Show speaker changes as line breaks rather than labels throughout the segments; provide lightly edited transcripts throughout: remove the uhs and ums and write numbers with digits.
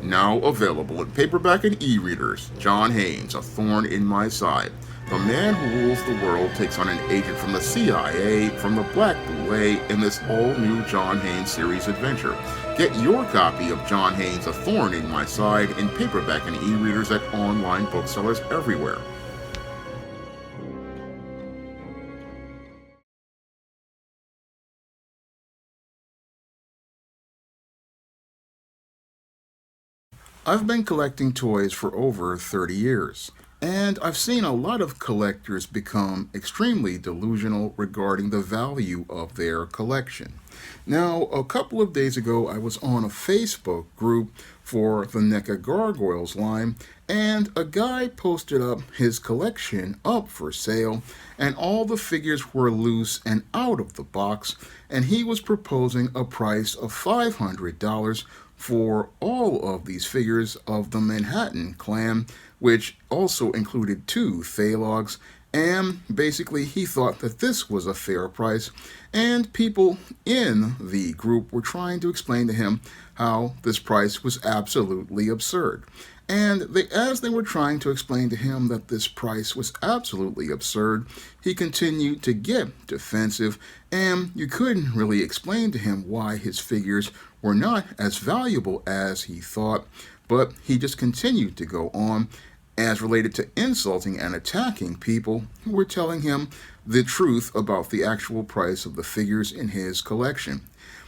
Now available in paperback and e-readers, John Haynes, A Thorn in My Side. The man who rules the world takes on an agent from the CIA from the Black Boule in this all-new John Haynes series adventure. Get your copy of John Haynes' A Thorn in My Side in paperback and e-readers at online booksellers everywhere. I've been collecting toys for over 30 years, and I've seen a lot of collectors become extremely delusional regarding the value of their collection. Now, a couple of days ago, I was on a Facebook group for the NECA Gargoyles line, and a guy posted up his collection up for sale, and all the figures were loose and out of the box, and he was proposing a price of $500 for all of these figures of the Manhattan Clan, which also included two Thalogs, and basically he thought that this was a fair price, and people in the group were trying to explain to him how this price was absolutely absurd. And as they were trying to explain to him that this price was absolutely absurd, he continued to get defensive, and you couldn't really explain to him why his figures were not as valuable as he thought, but he just continued to go on as related to insulting and attacking people who were telling him the truth about the actual price of the figures in his collection.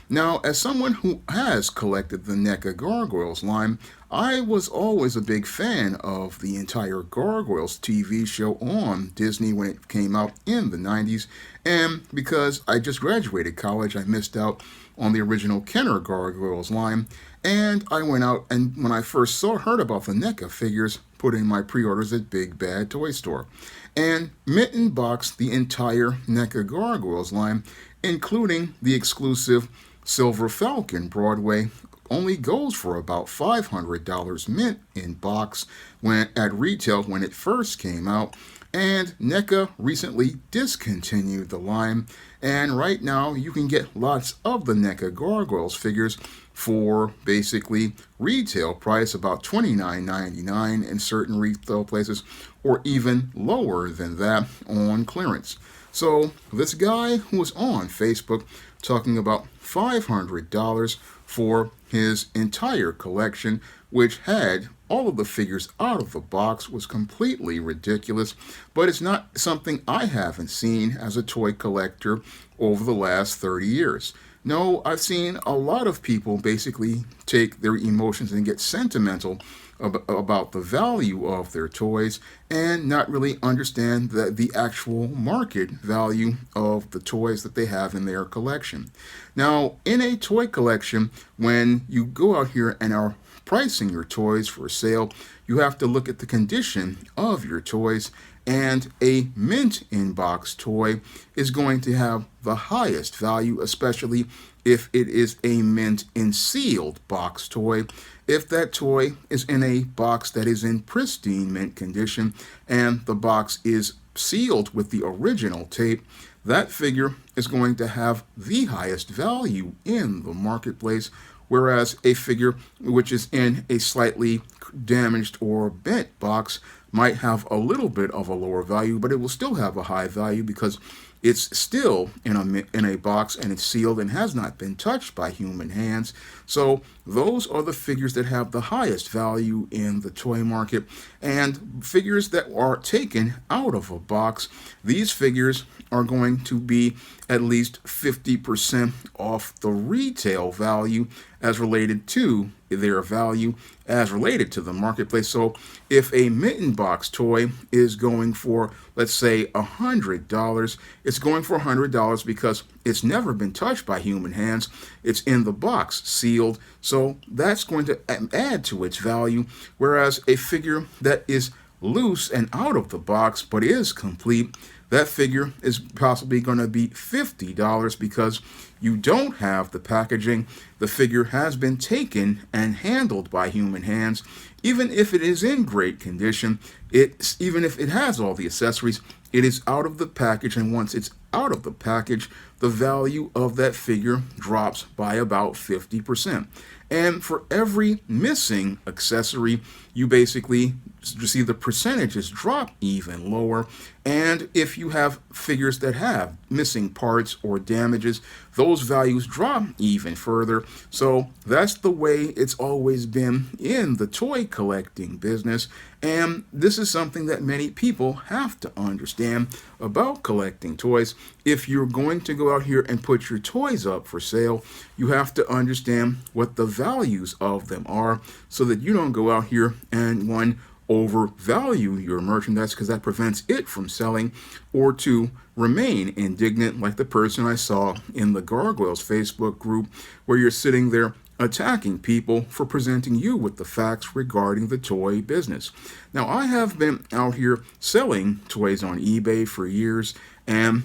Now, as someone who has collected the NECA Gargoyles line, I was always a big fan of the entire Gargoyles TV show on Disney when it came out in the 90s, and because I just graduated college, I missed out on the original Kenner Gargoyles line, and I went out and when I first heard about the NECA figures, put in my pre-orders at Big Bad Toy Store, and Mitten boxed the entire NECA Gargoyles line, including the exclusive Silver Falcon Broadway, only goes for about $500 mint in box when at retail when it first came out, and NECA recently discontinued the line, and right now you can get lots of the NECA Gargoyles figures for basically retail price about $29.99 in certain retail places, or even lower than that on clearance. So this guy who was on Facebook talking about $500 for his entire collection, which had all of the figures out of the box, was completely ridiculous, but it's not something I haven't seen as a toy collector over the last 30 years. No, I've seen a lot of people basically take their emotions and get sentimental about the value of their toys and not really understand the actual market value of the toys that they have in their collection. Now, in a toy collection, when you go out here and are pricing your toys for sale, you have to look at the condition of your toys, and a mint in-box toy is going to have the highest value, especially if it is a mint in sealed box toy. If that toy is in a box that is in pristine mint condition and the box is sealed with the original tape, that figure is going to have the highest value in the marketplace, whereas a figure which is in a slightly damaged or bent box might have a little bit of a lower value, but it will still have a high value because it's still in a box and it's sealed and has not been touched by human hands. So those are the figures that have the highest value in the toy market. And figures that are taken out of a box, these figures are going to be at least 50% off the retail value as related to their value as related to the marketplace. So if a mitten box toy is going for, let's say, $100, it's going for $100 because it's never been touched by human hands. It's in the box, sealed, so that's going to add to its value, whereas a figure that is loose and out of the box but is complete, that figure is possibly going to be $50 because you don't have the packaging. The figure has been taken and handled by human hands. Even if it is in great condition, even if it has all the accessories, it is out of the package, and once it's out of the package, the value of that figure drops by about 50%. And for every missing accessory, you basically see the percentages drop even lower. And if you have figures that have missing parts or damages, those values drop even further. So that's the way it's always been in the toy collecting business. And this is something that many people have to understand about collecting toys. If you're going to go out here and put your toys up for sale, you have to understand what the values of them are so that you don't go out here and overvalue your merchandise, because that prevents it from selling, or to remain indignant like the person I saw in the Gargoyles Facebook group, where you're sitting there attacking people for presenting you with the facts regarding the toy business. Now, I have been out here selling toys on eBay for years, and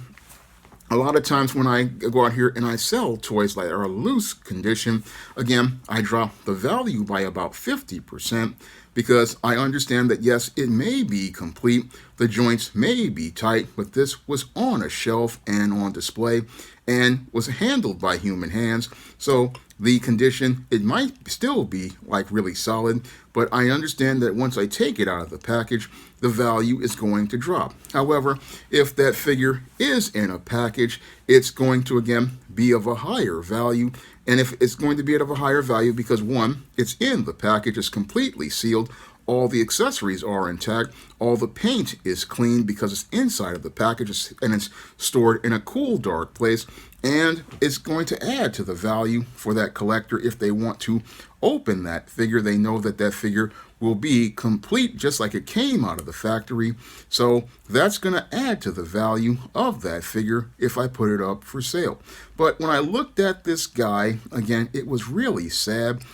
a lot of times when I go out here and I sell toys that are loose condition, again, I drop the value by about 50%, because I understand that, yes, it may be complete, the joints may be tight, but this was on a shelf and on display and was handled by human hands. So the condition, it might still be like really solid, but I understand that once I take it out of the package, the value is going to drop. However, if that figure is in a package, it's going to, again, be of a higher value. And if it's going to be of a higher value because, one, it's in the package, it's completely sealed, all the accessories are intact, all the paint is clean because it's inside of the package and it's stored in a cool, dark place, and it's going to add to the value for that collector. If they want to open that figure, they know that that figure will be complete just like it came out of the factory. So that's going to add to the value of that figure if I put it up for sale. But when I looked at this guy, again, it was really sad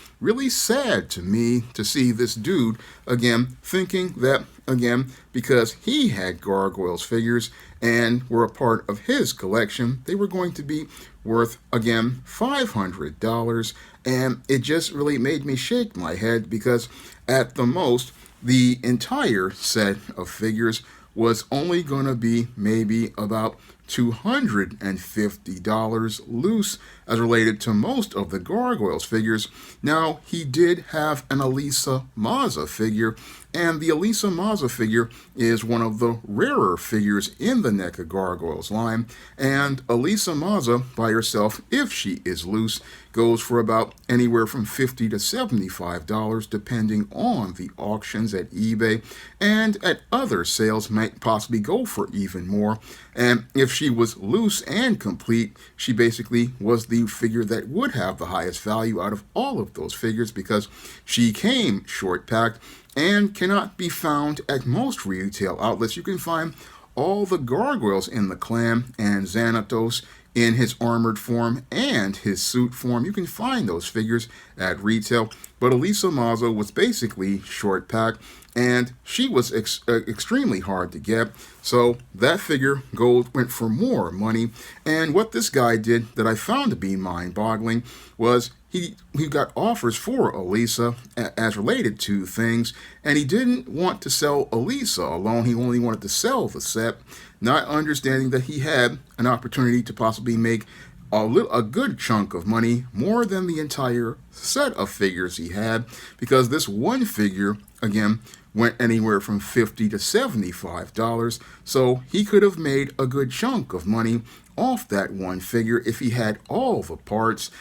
to me to see this dude, again, thinking that, again, because he had Gargoyles figures and were a part of his collection, they were going to be worth, again, $500. And it just really made me shake my head, because at the most, the entire set of figures was only going to be maybe about $250 loose as related to most of the Gargoyles figures. Now, he did have an Elisa Mazza figure, and the Elisa Mazza figure is one of the rarer figures in the NECA Gargoyles line, and Elisa Mazza by herself, if she is loose, goes for about anywhere from $50 to $75, depending on the auctions at eBay, and at other sales might possibly go for even more. And if she was loose and complete, she basically was the figure that would have the highest value out of all of those figures, because she came short packed and cannot be found at most retail outlets. You can find all the Gargoyles in the clan and Xanatos in his armored form and his suit form. You can find those figures at retail, but Elisa Mazza was basically short packed, and she was extremely hard to get. So that figure went for more money. And what this guy did that I found to be mind-boggling was he got offers for Elisa as related to things, and he didn't want to sell Elisa alone. He only wanted to sell the set, not understanding that he had an opportunity to possibly make a good chunk of money, more than the entire set of figures he had, because this one figure, again, went anywhere from $50 to $75. So he could have made a good chunk of money off that one figure if he had all the parts,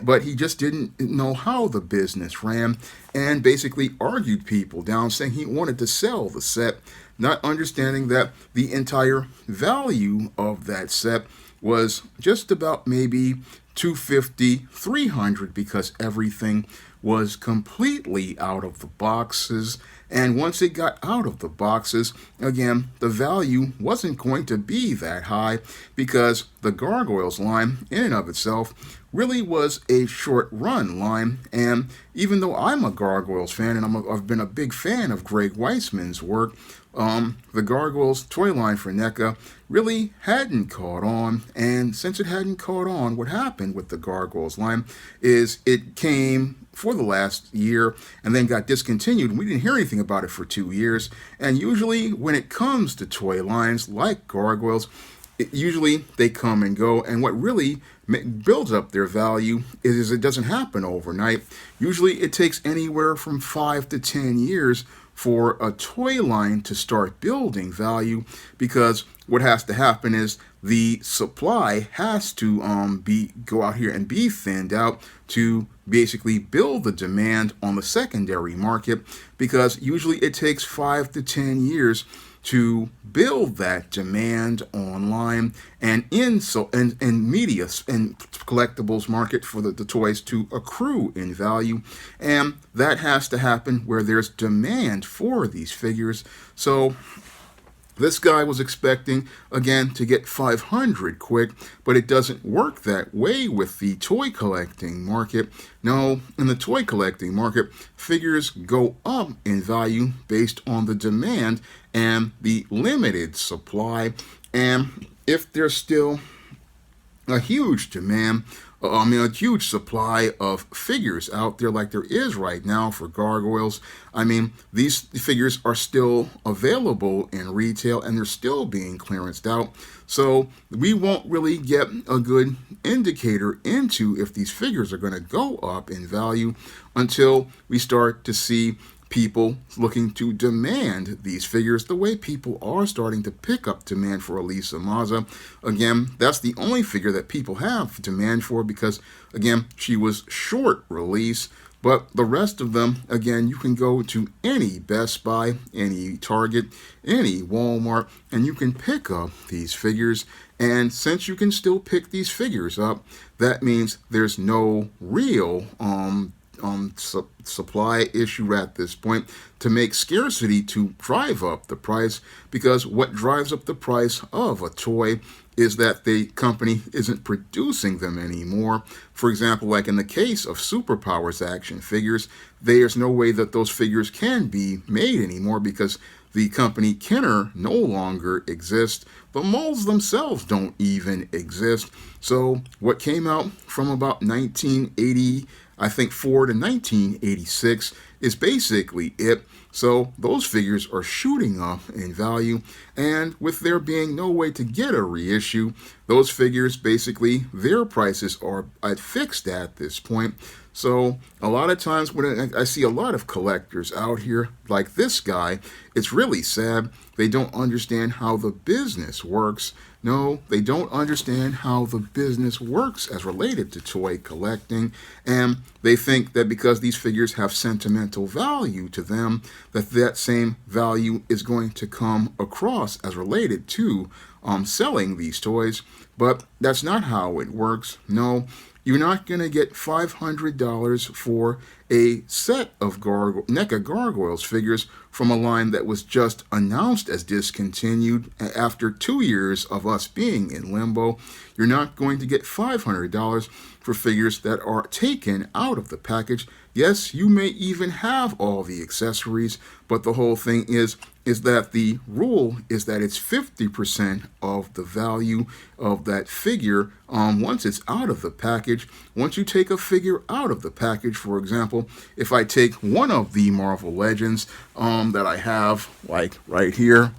but he just didn't know how the business ran, and basically argued people down, saying he wanted to sell the set, not understanding that the entire value of that set was just about maybe $250, $300, because everything was completely out of the boxes. And once it got out of the boxes, again, the value wasn't going to be that high, because the Gargoyles line in and of itself really was a short run line. And even though I'm a Gargoyles fan and I've been a big fan of Greg Weissman's work, the Gargoyles toy line for NECA really hadn't caught on. And since it hadn't caught on, what happened with the Gargoyles line is it came for the last year and then got discontinued. We didn't hear anything about it for 2 years. And usually when it comes to toy lines like Gargoyles, usually they come and go, and what really builds up their value is it doesn't happen overnight. Usually it takes anywhere from 5 to 10 years for a toy line to start building value, because what has to happen is the supply has to go out here and be thinned out to basically build the demand on the secondary market, because usually it takes 5 to 10 years to build that demand online and in media and collectibles market for the toys to accrue in value. And that has to happen where there's demand for these figures. So this guy was expecting, again, to get 500 quick, but it doesn't work that way with the toy collecting market. No, in the toy collecting market, figures go up in value based on the demand and the limited supply. And if there's still a huge demand, a huge supply of figures out there like there is right now for Gargoyles. These figures are still available in retail and they're still being clearanced out. So we won't really get a good indicator into if these figures are going to go up in value until we start to see people looking to demand these figures the way people are starting to pick up demand for Elisa Maza. Again, that's the only figure that people have demand for because, again, she was short release. But the rest of them, again, you can go to any Best Buy, any Target, any Walmart, and you can pick up these figures. And since you can still pick these figures up, that means there's no real supply issue at this point to make scarcity to drive up the price, because what drives up the price of a toy is that the company isn't producing them anymore. For example, like in the case of Superpowers action figures, there's no way that those figures can be made anymore because the company Kenner no longer exists. The molds themselves don't even exist. So what came out from about 1980, I think 4 to 1986 is basically it. So those figures are shooting up in value, and with there being no way to get a reissue, those figures basically, their prices are fixed at this point. So a lot of times when I see a lot of collectors out here like this guy, it's really sad. They don't understand how the business works. No, they don't understand how the business works as related to toy collecting, and they think that because these figures have sentimental value to them, that same value is going to come across as related to selling these toys. But that's not how it works. No, you're not going to get $500 for a set of NECA Gargoyles figures from a line that was just announced as discontinued after 2 years of us being in limbo. You're not going to get $500 for figures that are taken out of the package. Yes, you may even have all the accessories, but the whole thing is that the rule is that it's 50% of the value of that figure once it's out of the package. Once you take a figure out of the package, for example, if I take one of the Marvel Legends that I have, like right here,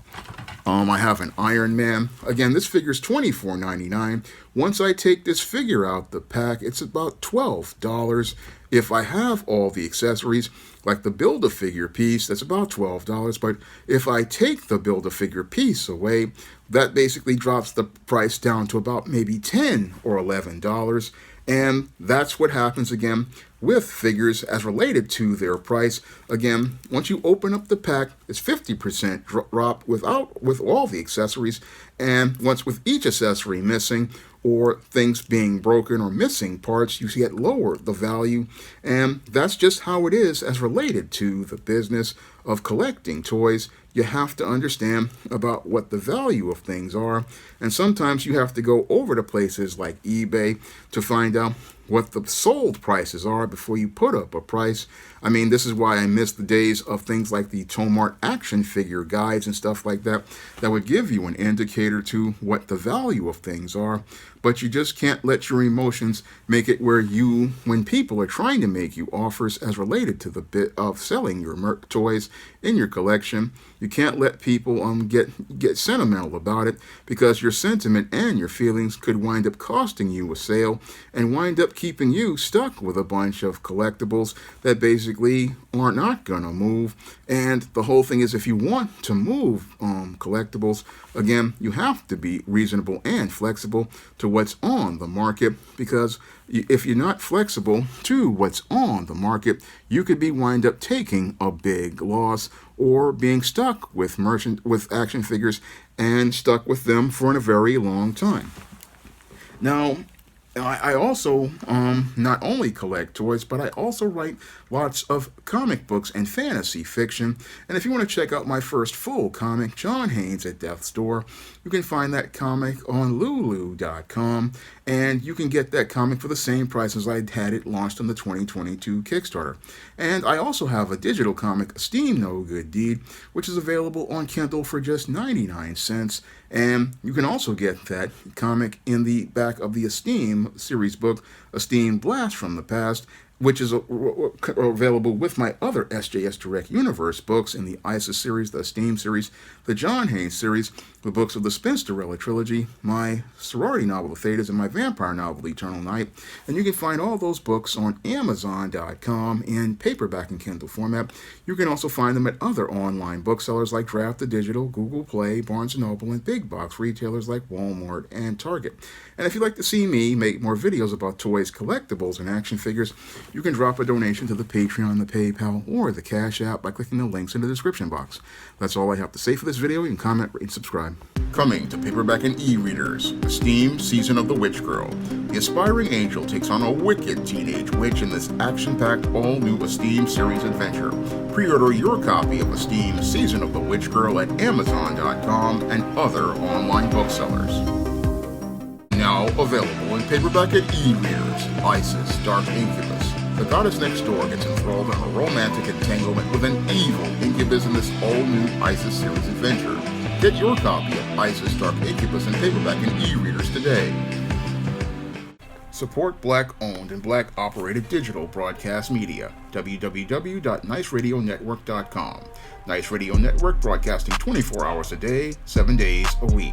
I have an Iron Man. Again, this figure is $24.99. Once I take this figure out the pack, it's about $12. If I have all the accessories, like the Build-A-Figure piece, that's about $12. But if I take the Build-A-Figure piece away, that basically drops the price down to about maybe $10 or $11. And that's what happens again with figures as related to their price. Again, once you open up the pack, it's 50% drop with all the accessories. And once with each accessory missing, or things being broken or missing parts, you get lower the value. And that's just how it is as related to the business of collecting toys. You have to understand about what the value of things are. And sometimes you have to go over to places like eBay to find out what the sold prices are before you put up a price. I mean, this is why I miss the days of things like the Tomart action figure guides and stuff like that would give you an indicator to what the value of things are. But you just can't let your emotions make it where when people are trying to make you offers as related to the bit of selling your toys in your collection, you can't let people get sentimental about it, because your sentiment and your feelings could wind up costing you a sale and wind up keeping you stuck with a bunch of collectibles that basically are not gonna move. And the whole thing is, if you want to move collectibles, again, you have to be reasonable and flexible to what's on the market, because if you're not flexible to what's on the market, you could wind up taking a big loss or being stuck with action figures and stuck with them for a very long time. Now, I also not only collect toys, but I also write lots of comic books and fantasy fiction. And if you want to check out my first full comic, John Haynes at Death's Door, you can find that comic on Lulu.com, and you can get that comic for the same price as I had it launched on the 2022 Kickstarter. And I also have a digital comic, Steam No Good Deed, which is available on Kindle for just 99 cents. And you can also get that comic in the back of the Esteem series book, Esteem Blast from the Past, which is available with my other SJS Direct Universe books in the ISIS series, the Esteem series, the John Haynes series, the books of the Spinsterella trilogy, my sorority novel, The Thetas, and my vampire novel, Eternal Night. And you can find all those books on Amazon.com in paperback and Kindle format. You can also find them at other online booksellers like Draft the Digital, Google Play, Barnes & Noble, and big box retailers like Walmart and Target. And if you'd like to see me make more videos about toys, collectibles, and action figures, you can drop a donation to the Patreon, the PayPal, or the Cash App by clicking the links in the description box. That's all I have to say for this video. You can comment, rate, and subscribe. Coming to paperback and e-readers, Esteem Season of the Witch Girl. The aspiring angel takes on a wicked teenage witch in this action-packed, all-new Esteem series adventure. Pre-order your copy of Esteem Season of the Witch Girl at Amazon.com and other online booksellers. Now available in paperback and e-readers, Isis, Dark Incubus. The goddess next door gets enthralled in a romantic entanglement with an evil incubus in this all-new Isis series adventure. Get your copy of Isis, Dark Incubus in paperback and e-readers today. Support Black-owned and Black-operated digital broadcast media. www.niceradionetwork.com. Nice Radio Network, broadcasting 24 hours a day, 7 days a week.